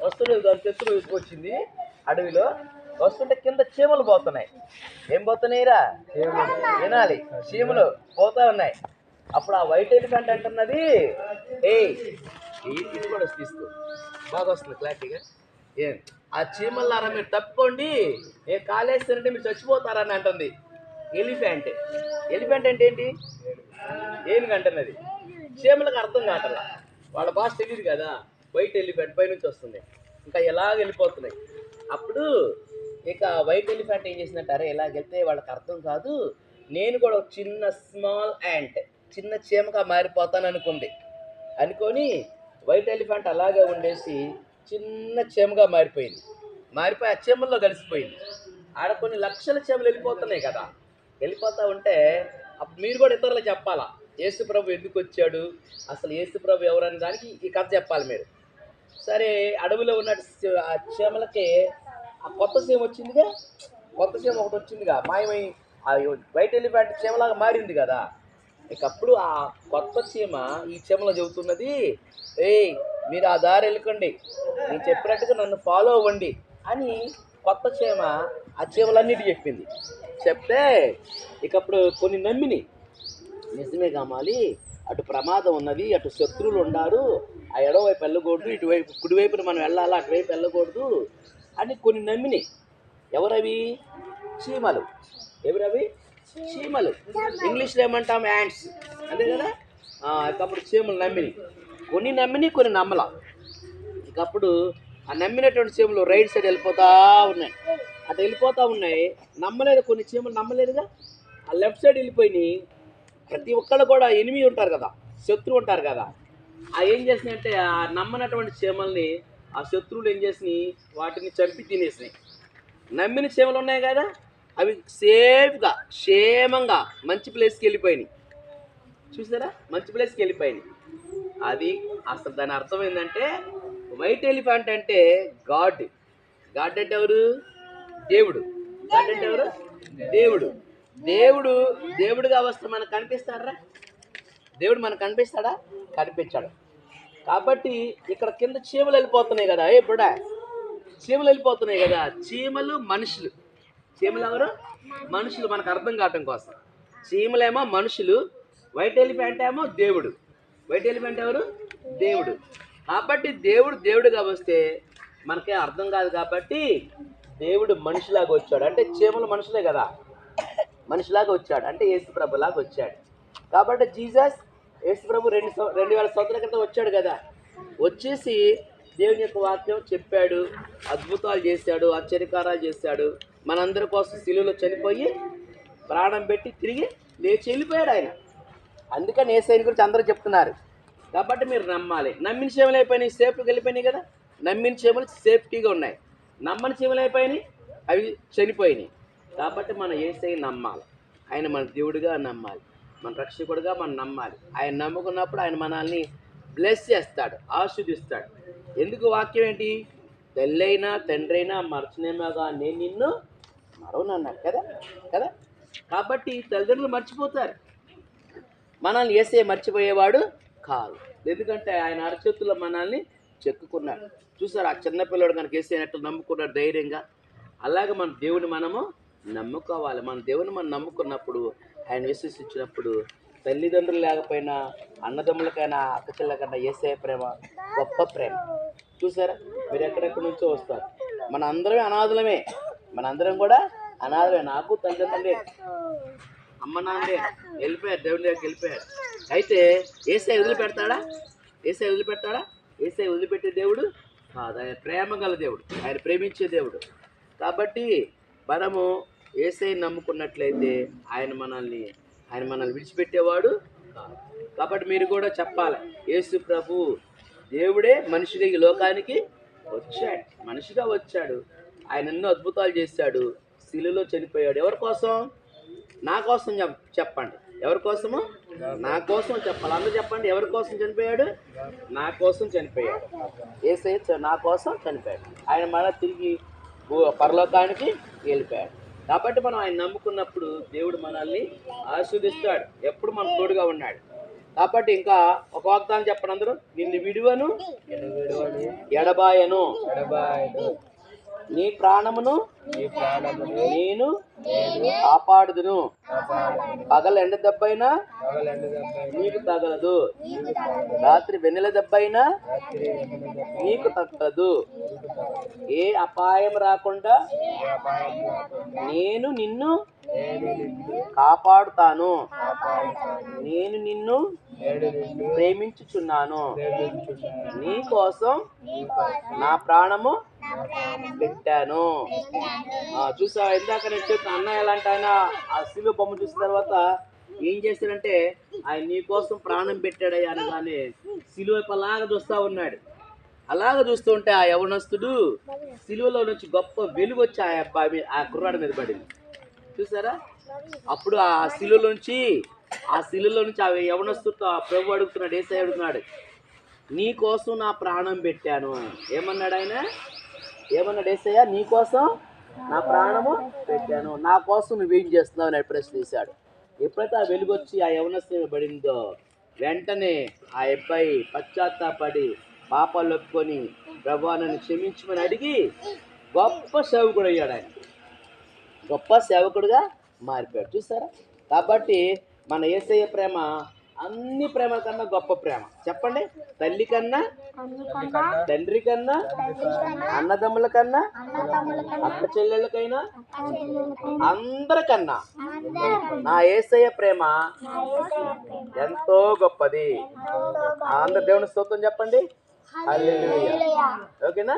వస్తుంటే దాని శత్రువు వచ్చింది అడవిలో. వస్తుంటే కింద చీమలు పోతున్నాయి. ఏం పోతున్నాయిరా? వినాలి, చీమలు పోతా ఉన్నాయి. అప్పుడు ఆ వైట్ ఎలిఫెంట్ అంటున్నది, ఏయ్ ఇది కూడా తీసుకో, బాగా వస్తుంది క్లారిటీగా. ఏం ఆ చీమలారా మీరు తప్పుకోండి, ఏ కాలేస్తారంటే మీరు చచ్చిపోతారని అంటుంది ఎలిఫెంట్. ఎలిఫెంట్ అంటే ఏంటి? ఏనుగు అంటున్నది. చీమలకు అర్థం కావట్లా, వాళ్ళ భాష తెలియదు కదా. వైట్ ఎలిఫెంట్ పైనుంచి వస్తుంది, ఇంకా ఎలాగ వెళ్ళిపోతున్నాయి. అప్పుడు ఇక వైట్ ఎలిఫెంట్ ఏం చేసిందంటారే, ఇలాగ వెళ్తే వాళ్ళకి అర్థం కాదు, నేను కూడా ఒక చిన్న స్మాల్ యాంట్, చిన్న చీమగా మారిపోతాను అనుకొని వైట్ ఎలిఫెంట్ అలాగే ఉండేసి చిన్న చీమగా మారిపోయింది. మారిపోయి ఆ చీమల్లో కలిసిపోయింది. ఆడ కొన్ని లక్షల చీమలు వెళ్ళిపోతున్నాయి కదా. వెళ్ళిపోతూ ఉంటే అప్పుడు మీరు కూడా ఇతరులకు చెప్పాలా, యేసు ప్రభు ఎందుకు వచ్చాడు, అసలు యేసు ప్రభు ఎవరని దానికి ఈ కథ చెప్పాలి మీరు. సరే, అడవిలో ఉన్న ఆ చీమలకి ఆ కొత్త చీమ వచ్చిందిగా, కొత్త చీమ ఒకటి వచ్చిందిగా, మాయమై ఆ వైట్ ఎలిఫెంట్ చీమలాగా మారింది కదా. ఇకప్పుడు ఆ కొత్త చీమ ఈ చీమలో చెబుతున్నది, ఏయ్ మీరు ఆ దారి వెళ్ళకండి, నేను చెప్పినట్టుగా నన్ను ఫాలో అవ్వండి అని కొత్త చీమ ఆ చీమలన్నిటి చెప్పింది. చెప్తే ఇకప్పుడు కొన్ని నమ్మిని, నిజమే కామాలి, అటు ప్రమాదం ఉన్నది, అటు శత్రువులు ఉన్నారు, ఆ ఎడవైపు వెళ్ళకూడదు, ఇటువైపు కుడివైపున మనం వెళ్ళాలా, అటువైపు వెళ్ళకూడదు అని కొన్ని నమ్మిని. ఎవరవి? చీమలు. ఎవరవి? చీమలు. ఇంగ్లీష్లో ఏమంటాం? యాంట్స్, అంతే కదా. ఇకప్పుడు చీమలు నమ్మిని, కొన్ని నమ్మల. ఇకప్పుడు ఆ నమ్మినటువంటి చీమలు రైట్ సైడ్ వెళ్ళిపోతూ ఉన్నాయి. అటు వెళ్ళిపోతూ ఉన్నాయి, నమ్మలేదు, కొన్ని చీమలు నమ్మలేదుగా, ఆ లెఫ్ట్ సైడ్ వెళ్ళిపోయినాయి. ప్రతి ఒక్కళ్ళు కూడా ఎనిమి ఉంటారు కదా, శత్రువు ఉంటారు కదా. ఆ ఏం చేసినాయంటే ఆ నమ్మనటువంటి చీమల్ని ఆ శత్రువులు ఏం చేసినాయి, వాటిని చంపి తినేసినాయి. నమ్మిన చీమలు ఉన్నాయి కదా, అవి సేఫ్గా క్షేమంగా మంచి ప్లేస్కి వెళ్ళిపోయినాయి. చూసారా, మంచి ప్లేస్కి వెళ్ళిపోయినాయి. అది అసలు దాని అర్థం ఏంటంటే, వైట్ ఎలిఫెంట్ అంటే గాడ్. గాడ్ అంటే ఎవరు? దేవుడు. గాడ్ అంటే ఎవరు? దేవుడు. దేవుడుగా వస్తే మనకు కనిపిస్తాడరా? దేవుడు మనకు కనిపిస్తాడా? కనిపించాడు. కాబట్టి ఇక్కడ కింద చీమలు వెళ్ళిపోతున్నాయి కదా, ఇప్పుడా చీమలు వెళ్ళిపోతున్నాయి కదా. చీమలు మనుషులు. చీమలు ఎవరు? మనుషులు. మనకు అర్థం కావటం కోసం, చీమలేమో మనుషులు, వైట్ ఎలిఫెంట్ ఏమో దేవుడు. వైట్ ఎలిఫెంట్ ఎవరు? దేవుడు. కాబట్టి దేవుడుగా వస్తే మనకే అర్థం కాదు. కాబట్టి దేవుడు మనిషిలాగా వచ్చాడు. అంటే చీమలు మనుషులే కదా, మనిషిలాగా వచ్చాడు అంటే యేసు ప్రభులాగా వచ్చాడు. కాబట్టి జీసస్, యేసు ప్రభు 2000 సంవత్సరాల క్రితం వచ్చాడు కదా. వచ్చేసి దేవుని యొక్క వాక్యం చెప్పాడు, అద్భుతాలు చేశాడు, ఆశ్చర్యకారాలు చేశాడు. మనందరి కోసం శిలువలో చనిపోయి ప్రాణం పెట్టి తిరిగి లేచి వెళ్ళిపోయాడు ఆయన. అందుకని యేసయ్యని గురించి అందరూ చెప్తున్నారు. కాబట్టి మీరు నమ్మాలి. నమ్మిన చీమలు అయిపోయినాయి, సేఫ్గా వెళ్ళిపోయినాయి కదా. నమ్మిన చీమలు సేఫ్టీగా ఉన్నాయి, నమ్మని చీమలు అయిపోయినాయి, అవి చనిపోయినాయి. కాబట్టి మనం యేసయ్యని నమ్మాలి, ఆయన మన దేవుడిగా నమ్మాలి, మన రక్షకుడిగా మనం నమ్మాలి. ఆయన నమ్ముకున్నప్పుడు ఆయన మనల్ని బ్లెస్ చేస్తాడు, ఆశీర్వదిస్తాడు. ఎందుకు? వాక్యం ఏంటి? తల్లైనా తండ్రైనా మరచనేమోగా నేను నిన్ను మరవనన్నాడు కదా. కాబట్టి తల్లిదండ్రులు మర్చిపోతారు, మనల్ని యేసయ్య మర్చిపోయేవాడు కాదు. ఎందుకంటే ఆయన అరచేతుల్లో మనల్ని చెక్కుకున్నాడు. చూసారు, ఆ చిన్నపిల్లడు కనుక యేసయ్యని నమ్ముకున్నాడు ధైర్యంగా. అలాగే మన దేవుని మనము నమ్ముకోవాలి. మన దేవుని మనం నమ్ముకున్నప్పుడు, ఆయన విశ్వసించినప్పుడు, తల్లిదండ్రులు లేకపోయినా అన్నదమ్ములకైనా అక్కచెల్లకైనా యేసయ్య ప్రేమ గొప్ప ప్రేమ. చూసారా, మీరు ఎక్కడెక్కడి నుంచో వస్తారు. మన అందరమే అనాథలమే, మనందరం కూడా అనాథలమే. నాకు తల్లిదండ్రులే, అమ్మ నాన్నలే వెళ్ళిపోయారు, దేవుని దగ్గరికి వెళ్ళిపోయారు. అయితే యేసయ్య వదిలిపెడతాడా? యేసయ్య వదిలిపెట్టే దేవుడు కాదు. ఆయన ప్రేమ గల దేవుడు, ఆయన ప్రేమించే దేవుడు. కాబట్టి మనము యేసయ్యని నమ్ముకున్నట్లయితే ఆయన మనల్ని విడిచిపెట్టేవాడు కాదు. కాబట్టి మీరు కూడా చెప్పాలి, యేసు ప్రభు దేవుడే మనిషిగా ఈ లోకానికి వచ్చాడు, మనిషిగా వచ్చాడు. ఆయన ఎన్నో అద్భుతాలు చేశాడు, శిలువలో చనిపోయాడు. ఎవరి కోసం? నా కోసం చెప్పండి. ఎవరి కోసము? నా కోసం చెప్పాలి. అందరూ చెప్పండి, ఎవరి కోసం చనిపోయాడు? నా కోసం చనిపోయాడు. యేసయ్య నా కోసం చనిపోయాడు. ఆయన మళ్ళీ తిరిగి పరలోకానికి వెళ్ళిపోయాడు. కాబట్టి మనం ఆయన నమ్ముకున్నప్పుడు దేవుడు మనల్ని ఆశీర్వదిస్తాడు. ఎప్పుడు మన తోడుగా ఉన్నాడు. కాబట్టి ఇంకా ఒక వాగ్దానం చెప్పండి అందరూ. నిన్ను విడువను ఎడబాయను, నీ ప్రాణమును నేను కాపాడుదును. పగల ఎండ దెబ్బైనా నీకు తగలదు, రాత్రి వెన్నెల దెబ్బైనా నీకు తగలదు. ఏ అపాయం రాకుండా నేను నిన్ను కాపాడుతాను. నేను నిన్ను ప్రేమించుచున్నాను. నీ కోసం నా ప్రాణము పెట్టాను. చూసా ఇందాక నేను చెప్పిన అన్న ఎలాంటి ఆయన ఆ శిలువ బొమ్మ చూసిన తర్వాత ఏం చేశాడంటే, ఆయన నీ కోసం ప్రాణం పెట్టాడయ్యా అనగానే శిలువ అలాగా చూస్తా ఉన్నాడు. అలాగ చూస్తూ ఉంటే ఆ యవనస్తుడు శిలువలో నుంచి గొప్ప వెలుగు వచ్చి ఆ అబ్బాయి మీద, ఆ కుర్రాడి మీద పడింది. చూసారా? అప్పుడు ఆ శిలువలో నుంచి ఆ యవనస్తుడితో ఆ ప్రభు అడుగుతున్నాడు, యేసయ్య అడుగుతున్నాడు, నీ కోసం నా ప్రాణం పెట్టాను. ఏమన్నాడు ఆయన? ఏమన్నాడు యేసయ్య? నీ కోసం నా ప్రాణము పెట్టాను, నా కోసం నువ్వేం చేస్తున్నావు అని ప్రశ్న చేశాడు. ఎప్పుడైతే ఆ వెలుగు వచ్చి ఆ యవనస్తుని పడిందో వెంటనే ఆ అబ్బాయి పశ్చాత్తాపడి పాపాలు ఒప్పుకొని ప్రభువా నన్ను క్షమించమని అడిగి గొప్ప సేవకుడు అయ్యాడు. ఆయన గొప్ప సేవకుడుగా మారిపోయాడు. చూసారా? కాబట్టి మన యేసయ్య ప్రేమ అన్ని ప్రేమ కన్నా గొప్ప ప్రేమ. చెప్పండి. తల్లి కన్నా, తండ్రి కన్నా, అన్నదమ్ముల కన్నా, అక్క చెల్లెళ్ళకైనా, అందరికన్నా నా యేసయ్య ప్రేమ ఎంతో గొప్పది. అందరు దేవుని స్తోత్రం చెప్పండి. హల్లెలూయా. ఓకేనా?